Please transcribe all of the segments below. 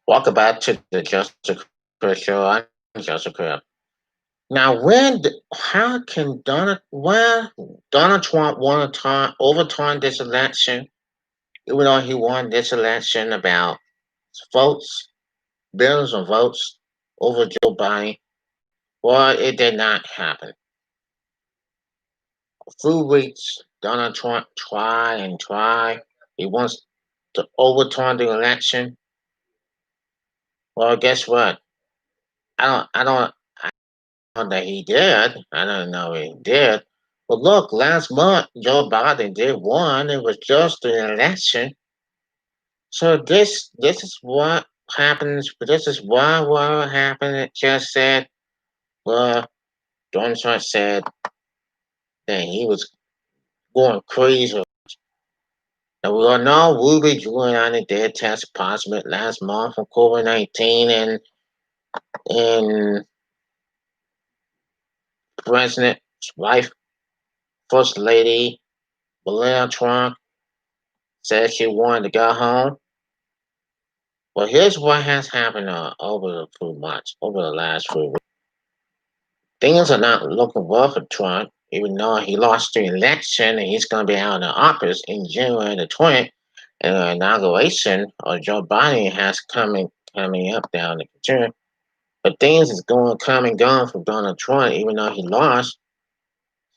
Welcome back to the Joseph Crudup Show. I'm Joseph Crudup. Now, how can Donald Trump want to overturn this election, even though he won this election about votes, billions of votes over Joe Biden? Well, it did not happen. For 3 weeks, Donald Trump tried and tried. He wants to overturn the election. Well, guess what? I don't know that he did. I don't know he did. But look, last month Joe Biden did won. It was just an election. So this is what happens. This is what happened. It just said, well, Donald Trump said that he was going crazy. And we all know Ruby Giuliani did test positive last month for COVID-19, and President's wife, First Lady Melania Trump, said she wanted to go home. Well, here's what has happened over the few months, over the last few weeks. Things are not looking well for Trump, even though he lost the election and he's going to be out of office in January the 20th. And the inauguration of Joe Biden has coming up down the future. But things is going come and going for Donald Trump, even though he lost.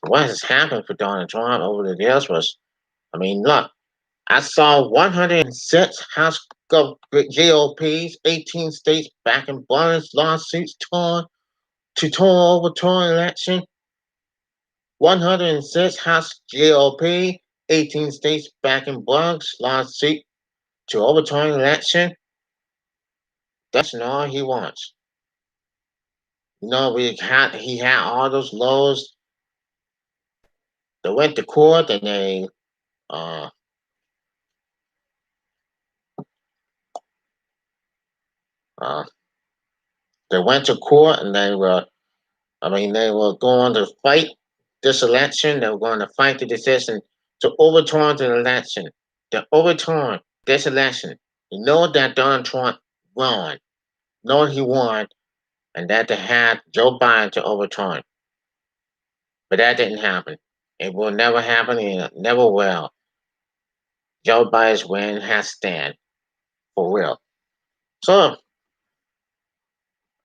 What has happened for Donald Trump over the years was, I mean, look, I saw 106 House GOPs, 18 states backing Biden's lawsuits to overturn election. 106 House GOP, 18 states backing Biden's lawsuit to overturn election. That's not all he wants. He had all those laws that went to court and uh, uh, they went to court and they were going to fight this election. They were going to fight the decision to overturn the election, to overturn this election. You know that Donald Trump won, know he won, and that they had Joe Biden to overturn. But that didn't happen. It will never happen, and it never will. Joe Biden's win has stand for real. So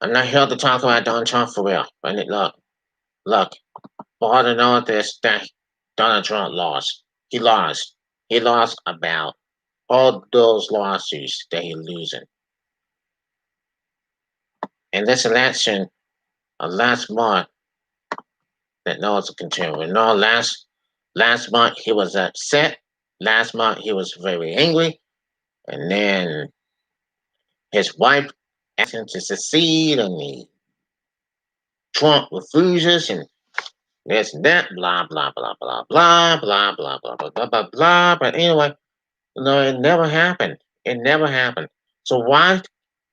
I'm not here to talk about Donald Trump for real. But look, all to know this that Donald Trump lost. He lost. He lost about all those lawsuits that he's losing. In this election last month, that knows to continue. No, last month he was upset. Last month he was very angry, and then his wife asked him to secede, and Trump refuses, and this and that, blah blah blah blah blah blah blah blah blah blah blah blah. But anyway, no, it never happened. It never happened. So why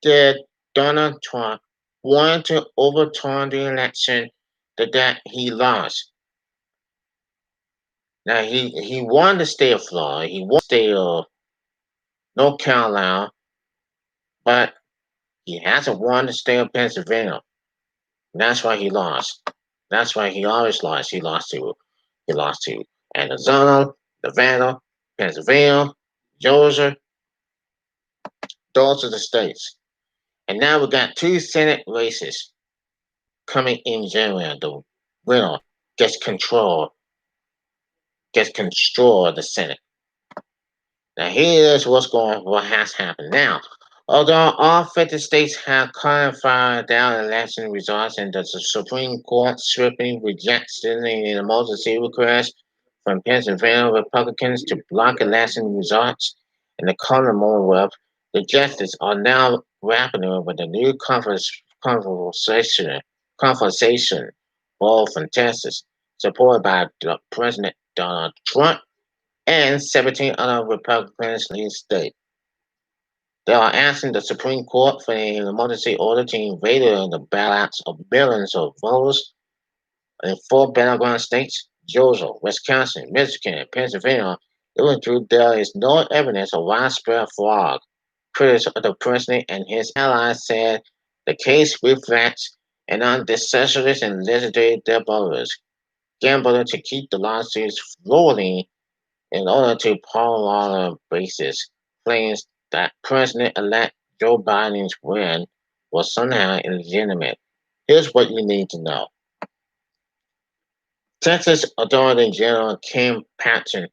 did Donald Trump want to overturn the election that he lost? Now he wanted to stay in Florida. He wanted to stay in North Carolina, but he hasn't wanted to stay in Pennsylvania. And that's why he lost. That's why he always lost. He lost to Arizona, Nevada, Pennsylvania, Georgia. Those are the states. And now we got two Senate races coming in January. The winner gets control of the Senate. Now here's what has happened now. Although all 50 states have codified their election results and the Supreme Court swiftly rejected an emergency request from Pennsylvania Republicans to block election results in the Commonwealth, the justices are now grappling with a new conversation ball from Texas, supported by President Donald Trump and 17 other Republicans in the state. They are asking the Supreme Court for an emergency order to invade the ballots of millions of voters in four battleground states: Georgia, Wisconsin, Michigan, and Pennsylvania, even though there is no evidence of widespread fraud. Critics of the president and his allies said the case reflects an undecisiveness in legislative deliberations, gambling to keep the lawsuits rolling in order to prolong the basis, claims that President-elect Joe Biden's win was somehow illegitimate. Here's what you need to know. Texas Attorney General Kim Patton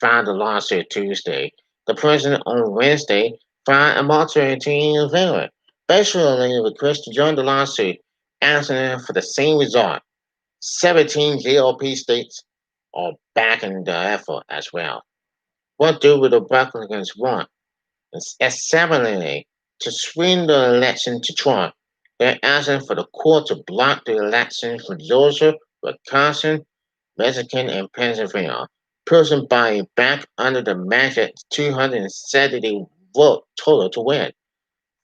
filed a lawsuit Tuesday. The president on Wednesday filed a moratorium in favor, basically a request to join the lawsuit, asking for the same result. 17 GOP states are backing the effort as well. What do the Republicans want? Assembly to swing the election to Trump. They're asking for the court to block the election for Georgia, Wisconsin, Michigan, and Pennsylvania, pushing Biden back under the magic 270 vote total to win.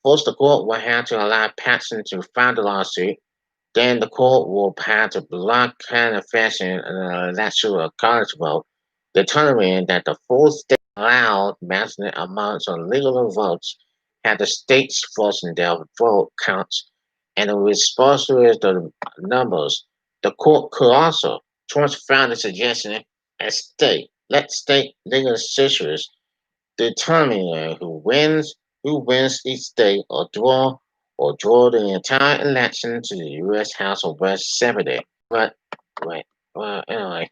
First, the court will have to allow Paxson to file the lawsuit. Then the court will have to block confession and an electoral college vote, determining that the full state allowed massive amounts of legal votes had the states forcing their vote counts and in response to the numbers. The court could also found a suggestion let state legislatures determine who wins each state or draw the entire election to the U.S. House of Representatives. But anyway,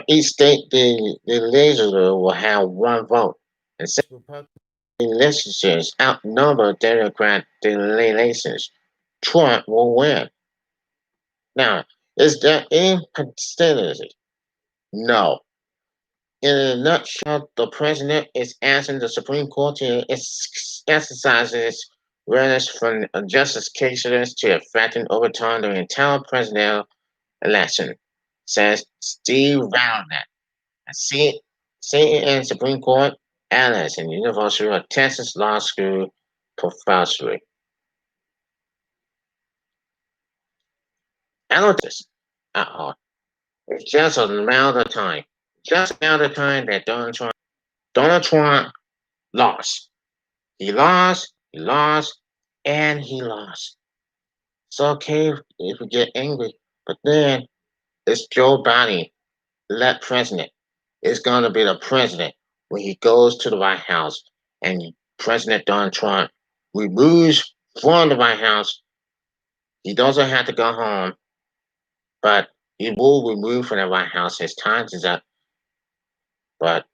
each state the legislature will have one vote, and since Republican legislatures outnumber Democrat delegations, Trump will win. Now, is there any possibility? No. In a nutshell, the president is asking the Supreme Court to exercise its relish from justice cases to affect and overturn the entire presidential election, says Steve Valnet, a CNN Supreme Court analyst and University of Texas Law School professor. I know this. It's just a matter of time. Just a matter of time that Donald Trump lost. He lost, and he lost. It's okay if we get angry, but then it's Joe Biden, elect president. It's going to be the president when he goes to the White House and President Donald Trump removes from the White House. He doesn't have to go home, but he will remove from the White House. His time is up. But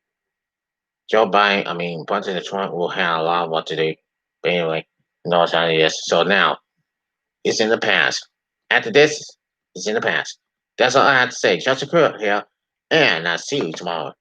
President Trump will have a lot of what to do. But anyway, knows how it is. So now, it's in the past. After this, it's in the past. That's all I have to say. Joseph Crudup here, and I'll see you tomorrow.